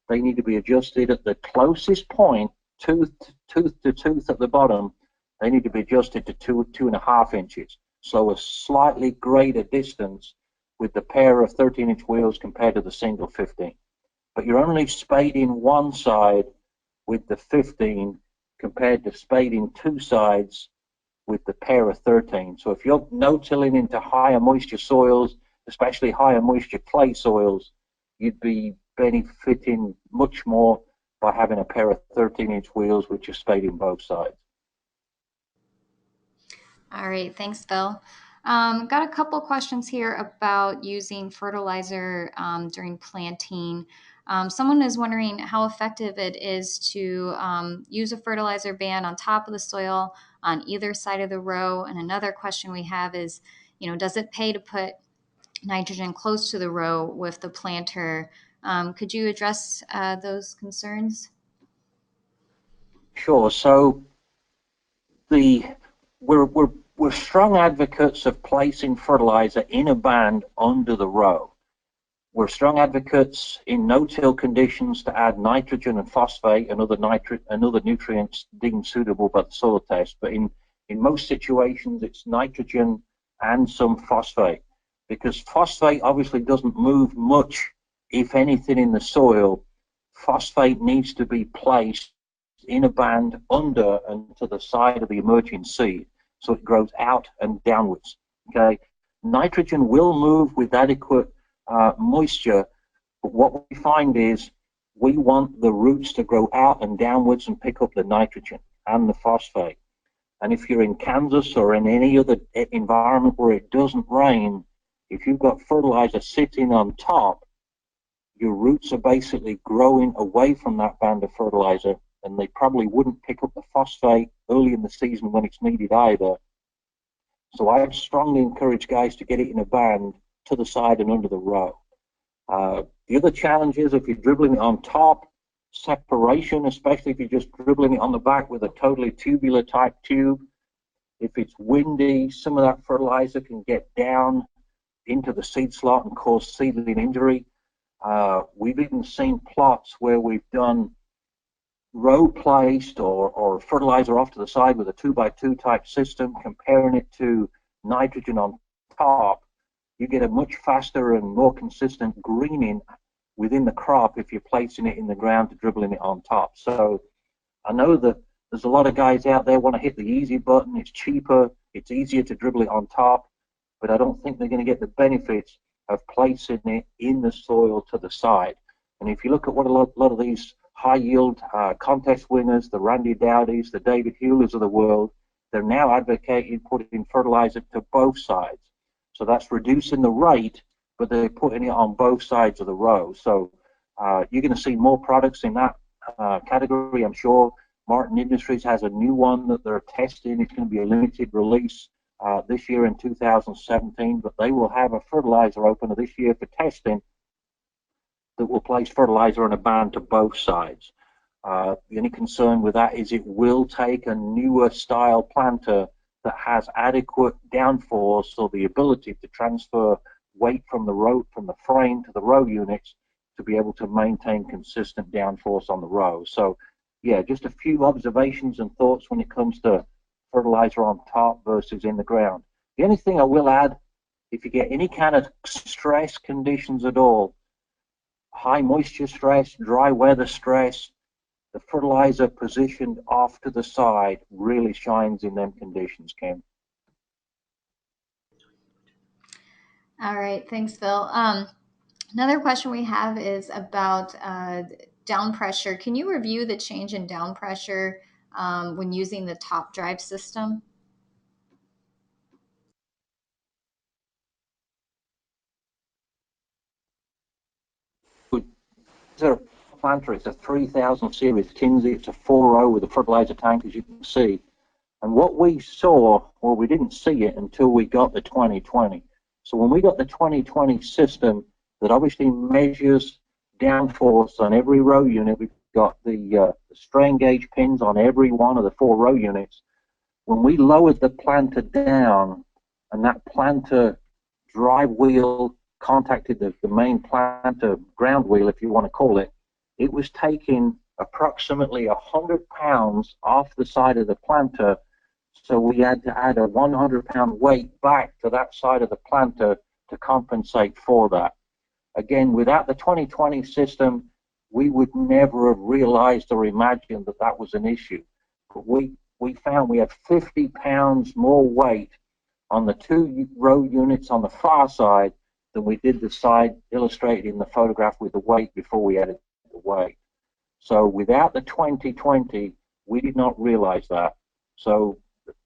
they need to be adjusted at the closest point, tooth to tooth at the bottom. They need to be adjusted to 2.5 inches. So a slightly greater distance with the pair of 13-inch wheels compared to the single 15. But you're only spading one side with the 15 compared to spading two sides with the pair of 13. So if you're no-tilling into higher moisture soils, especially higher moisture clay soils, you'd be benefiting much more by having a pair of 13-inch wheels which are spading both sides. All right, thanks, Phil. Got a couple questions here about using fertilizer during planting. Someone is wondering how effective it is to use a fertilizer band on top of the soil on either side of the row. And another question we have is, does it pay to put nitrogen close to the row with the planter? Could you address those concerns? Sure. So we're strong advocates of placing fertilizer in a band under the row. We're strong advocates in no-till conditions to add nitrogen and phosphate and other nutrients deemed suitable by the soil test. But in most situations, it's nitrogen and some phosphate, because phosphate obviously doesn't move much, if anything, in the soil. Phosphate needs to be placed in a band under and to the side of the emerging seed, so it grows out and downwards. Okay, nitrogen will move with adequate moisture, but what we find is we want the roots to grow out and downwards and pick up the nitrogen and the phosphate. And if you're in Kansas or in any other environment where it doesn't rain, if you've got fertilizer sitting on top, your roots are basically growing away from that band of fertilizer, and they probably wouldn't pick up the phosphate early in the season when it's needed either. So I would strongly encourage guys to get it in a band to the side and under the row. The other challenge is if you're dribbling it on top, separation, especially if you're just dribbling it on the back with a totally tubular type tube. If it's windy, some of that fertilizer can get down into the seed slot and cause seedling injury. We've even seen plots where we've done row placed or fertilizer off to the side with a 2x2 type system, comparing it to nitrogen on top. You get a much faster and more consistent greening within the crop if you're placing it in the ground to dribbling it on top. So I know that there's a lot of guys out there want to hit the easy button. It's cheaper, it's easier to dribble it on top, but I don't think they're going to get the benefits of placing it in the soil to the side. And if you look at what a lot of these high yield contest winners, the Randy Dowdys, the David Hewlett's of the world, they're now advocating putting fertilizer to both sides. So that's reducing the rate, but they're putting it on both sides of the row. So you're going to see more products in that category, I'm sure. Martin Industries has a new one that they're testing. It's going to be a limited release this year in 2017, but they will have a fertilizer opener this year for testing that will place fertilizer in a band to both sides. The only concern with that is it will take a newer style planter that has adequate downforce, or the ability to transfer weight from the frame to the row units to be able to maintain consistent downforce on the row. So yeah, just a few observations and thoughts when it comes to fertilizer on top versus in the ground. The only thing I will add, if you get any kind of stress conditions at all, high moisture stress, dry weather stress, the fertilizer positioned off to the side really shines in them conditions, Kim. All right, thanks, Phil. Another question we have is about down pressure. Can you review the change in down pressure when using the top drive system? Planter, it's a 3000 series Kinsey. It's a 4-row with a fertilizer tank, as you can see. And what we saw, well, we didn't see it until we got the 2020. So when we got the 2020 system that obviously measures downforce on every row unit, we've got the strain gauge pins on every one of the 4 row units. When we lowered the planter down and that planter drive wheel contacted the main planter ground wheel, if you want to call it, it was taking approximately 100 pounds off the side of the planter. So we had to add a 100-pound weight back to that side of the planter to compensate for that. Again, without the 2020 system, we would never have realized or imagined that that was an issue. But we found we had 50 pounds more weight on the 2 row units on the far side than we did the side illustrated in the photograph with the weight before we added the weight. So without the 2020, we did not realize that. So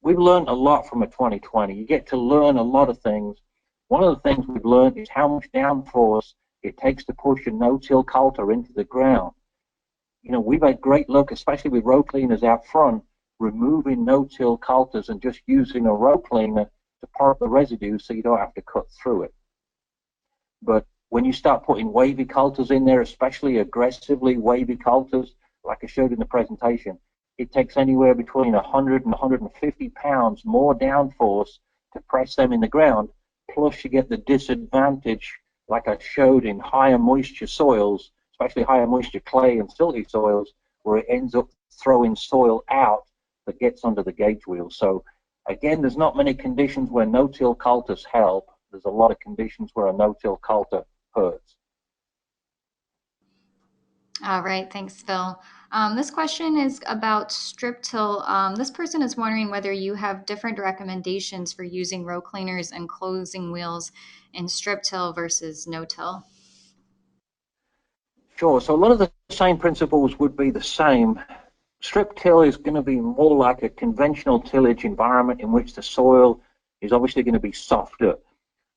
we've learned a lot from a 2020. You get to learn a lot of things. One of the things we've learned is how much downforce it takes to push a no-till coulter into the ground. You know, we've had great luck, especially with row cleaners out front, removing no-till coulters and just using a row cleaner to part the residue so you don't have to cut through it. But when you start putting wavy coulters in there, especially aggressively wavy coulters, like I showed in the presentation, it takes anywhere between 100 and 150 pounds more downforce to press them in the ground, plus you get the disadvantage, like I showed in higher moisture soils, especially higher moisture clay and silty soils, where it ends up throwing soil out that gets under the gauge wheel. So again, there's not many conditions where no-till coulters help. There's a lot of conditions where a no-till coulter hurts. All right, thanks, Phil. This question is about strip till. This person is wondering whether you have different recommendations for using row cleaners and closing wheels in strip till versus no-till. Sure, so a lot of the same principles would be the same. Strip till is going to be more like a conventional tillage environment in which the soil is obviously going to be softer.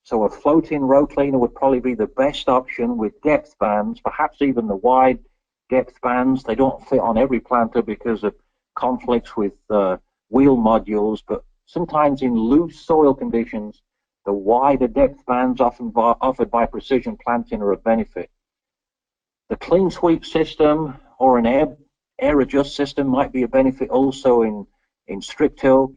So a floating row cleaner would probably be the best option with depth bands, perhaps even the wide depth bands. They don't fit on every planter because of conflicts with wheel modules, but sometimes in loose soil conditions, the wider depth bands offered by precision planting are a benefit. The clean sweep system or an air adjust system might be a benefit also in strip till,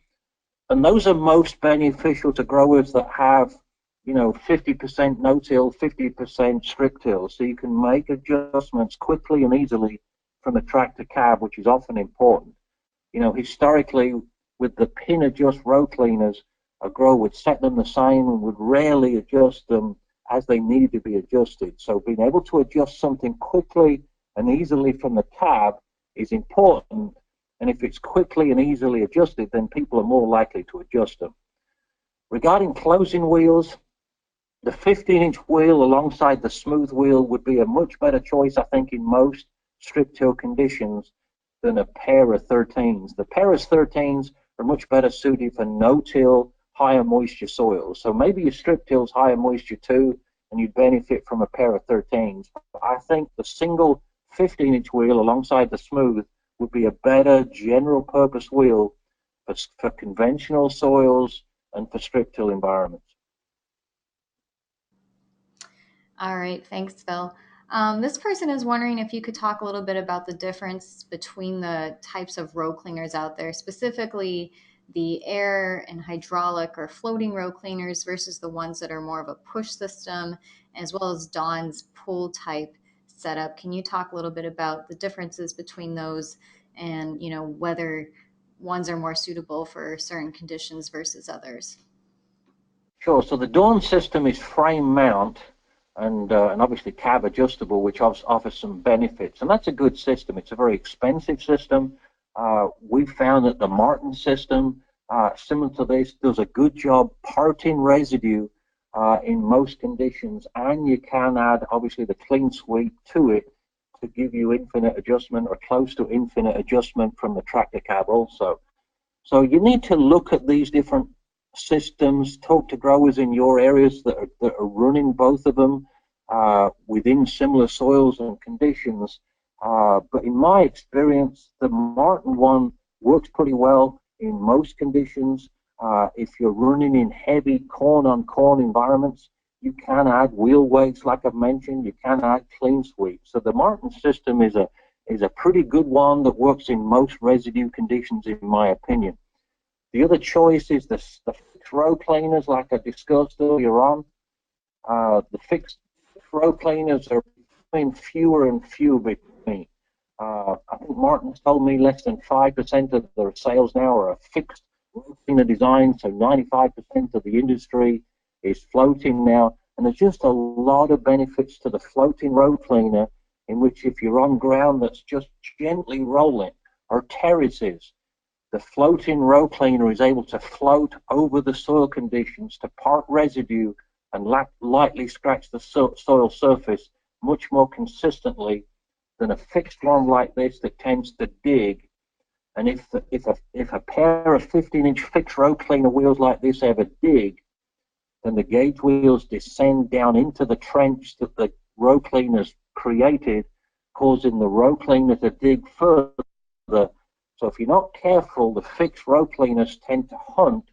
and those are most beneficial to growers that have, you know, 50% no-till, 50% strip till, so you can make adjustments quickly and easily from the track to cab, which is often important. You know, historically, with the pin adjust row cleaners, a grower would set them the same and would rarely adjust them as they needed to be adjusted. So being able to adjust something quickly and easily from the cab is important, and if it's quickly and easily adjusted, then people are more likely to adjust them. Regarding closing wheels, the 15-inch wheel alongside the smooth wheel would be a much better choice, I think, in most strip till conditions than a pair of 13s. The pair of 13s are much better suited for no-till, higher moisture soils. So maybe your strip till's higher moisture too, and you'd benefit from a pair of 13s. I think the single 15-inch wheel alongside the smooth would be a better general purpose wheel for conventional soils and for strip till environments. All right, thanks, Phil. This person is wondering if you could talk a little bit about the difference between the types of row cleaners out there, specifically the air and hydraulic or floating row cleaners versus the ones that are more of a push system, as well as Dawn's pull type setup. Can you talk a little bit about the differences between those and, you know, whether ones are more suitable for certain conditions versus others? Sure, so the Dawn system is frame mount and obviously cab adjustable, which offers some benefits, and that's a good system. It's a very expensive system. We found that the Martin system, similar to this, does a good job parting residue in most conditions, and you can add obviously the clean sweep to it to give you infinite adjustment or close to infinite adjustment from the tractor cab also. So you need to look at these different systems, talk to growers in your areas that are running both of them within similar soils and conditions. But in my experience, the Martin one works pretty well in most conditions. If you're running in heavy corn-on-corn environments, you can add wheel weights, like I've mentioned. You can add clean sweep. So the Martin system is a pretty good one that works in most residue conditions, in my opinion. The other choice is the fixed row cleaners, like I discussed earlier on. The fixed row cleaners are becoming fewer and fewer between. I think Martin's told me less than 5% of their sales now are a fixed row cleaner design, so 95% of the industry is floating now. And there's just a lot of benefits to the floating row cleaner, in which if you're on ground that's just gently rolling, or terraces, the floating row cleaner is able to float over the soil conditions to part residue and lightly scratch the soil surface much more consistently than a fixed one like this that tends to dig. And if a pair of 15-inch fixed row cleaner wheels like this ever dig, then the gauge wheels descend down into the trench that row cleaners created, causing the row cleaner to dig further. So if you're not careful, the fixed row cleaners tend to hunt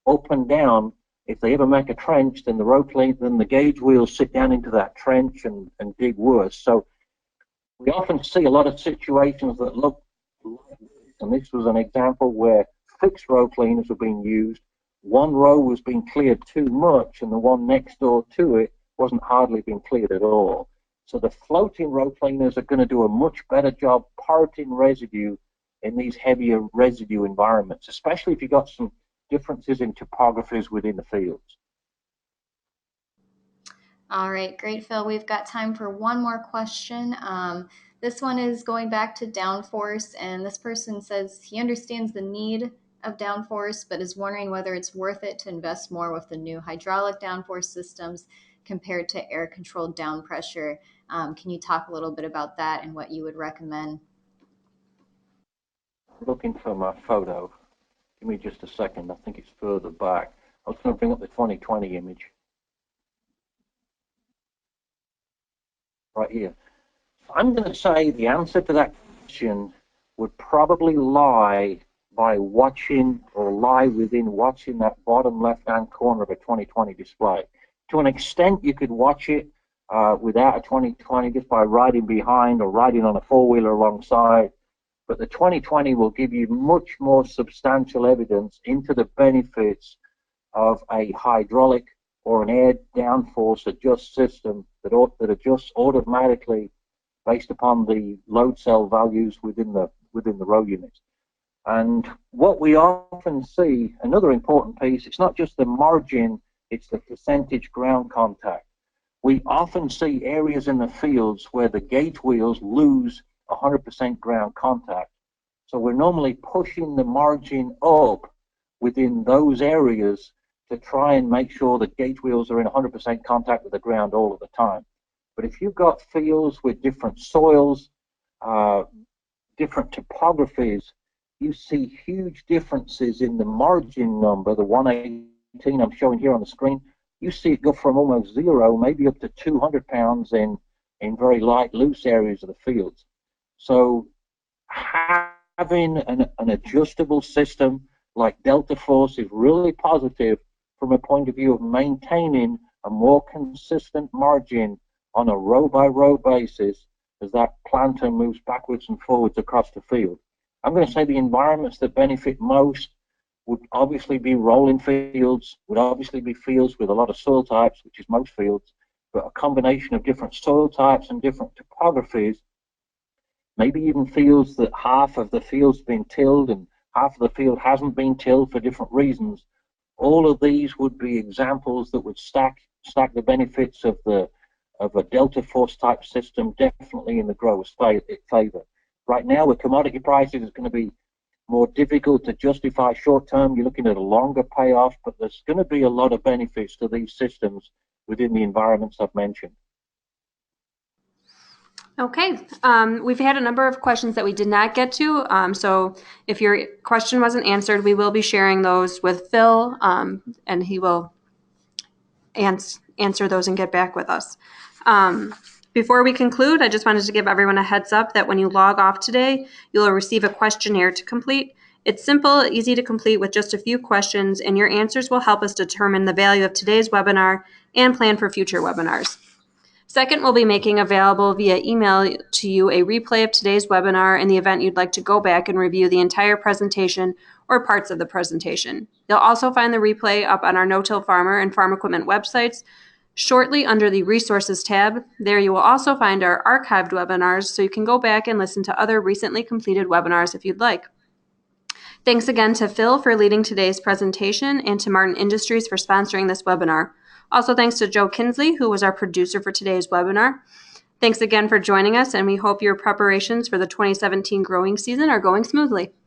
up and down. If they ever make a trench, then the gauge wheels sit down into that trench and dig worse. So we often see a lot of situations that look like this, and this was an example where fixed row cleaners were being used. One row was being cleared too much, and the one next door to it wasn't hardly being cleared at all. So the floating row cleaners are going to do a much better job parting residue in these heavier residue environments, especially if you've got some differences in topographies within the fields. All right, great, Phil. We've got time for one more question. This one is going back to downforce, and this person says he understands the need of downforce, but is wondering whether it's worth it to invest more with the new hydraulic downforce systems compared to air-controlled down pressure. Can you talk a little bit about that and what you would recommend? Looking for my photo. Give me just a second. I think it's further back. I was going to bring up the 2020 image. Right here. I'm going to say the answer to that question would probably lie within watching that bottom left-hand corner of a 2020 display. To an extent, you could watch it without a 2020 just by riding behind or riding on a four-wheeler alongside. But the 2020 will give you much more substantial evidence into the benefits of a hydraulic or an air downforce adjust system that adjusts automatically based upon the load cell values within the row units. And what we often see, another important piece, it's not just the margin, it's the percentage ground contact. We often see areas in the fields where the gauge wheels lose 100% ground contact. So we're normally pushing the margin up within those areas to try and make sure that gauge wheels are in 100% contact with the ground all of the time. But if you've got fields with different soils, different topographies, you see huge differences in the margin number, the 118 I'm showing here on the screen. You see it go from almost zero, maybe up to 200 pounds in very light, loose areas of the fields. So having an adjustable system like Delta Force is really positive from a point of view of maintaining a more consistent margin on a row-by-row basis as that planter moves backwards and forwards across the field. I'm going to say the environments that benefit most would obviously be rolling fields, would obviously be fields with a lot of soil types, which is most fields, but a combination of different soil types and different topographies, maybe even fields that half of the field's been tilled and half of the field hasn't been tilled for different reasons. All of these would be examples that would stack the benefits of a Delta Force type system definitely in the grower's favor. Right now, with commodity prices, it's going to be more difficult to justify short term. You're looking at a longer payoff, but there's going to be a lot of benefits to these systems within the environments I've mentioned. Okay, we've had a number of questions that we did not get to, so if your question wasn't answered, we will be sharing those with Phil, and he will answer those and get back with us. Before we conclude, I just wanted to give everyone a heads up that when you log off today, you'll receive a questionnaire to complete. It's simple, easy to complete with just a few questions, and your answers will help us determine the value of today's webinar and plan for future webinars. Second, we'll be making available via email to you a replay of today's webinar in the event you'd like to go back and review the entire presentation or parts of the presentation. You'll also find the replay up on our No-Till Farmer and Farm Equipment websites shortly under the Resources tab. There you will also find our archived webinars, so you can go back and listen to other recently completed webinars if you'd like. Thanks again to Phil for leading today's presentation and to Martin Industries for sponsoring this webinar. Also thanks to Joe Kinsley, who was our producer for today's webinar. Thanks again for joining us, and we hope your preparations for the 2017 growing season are going smoothly.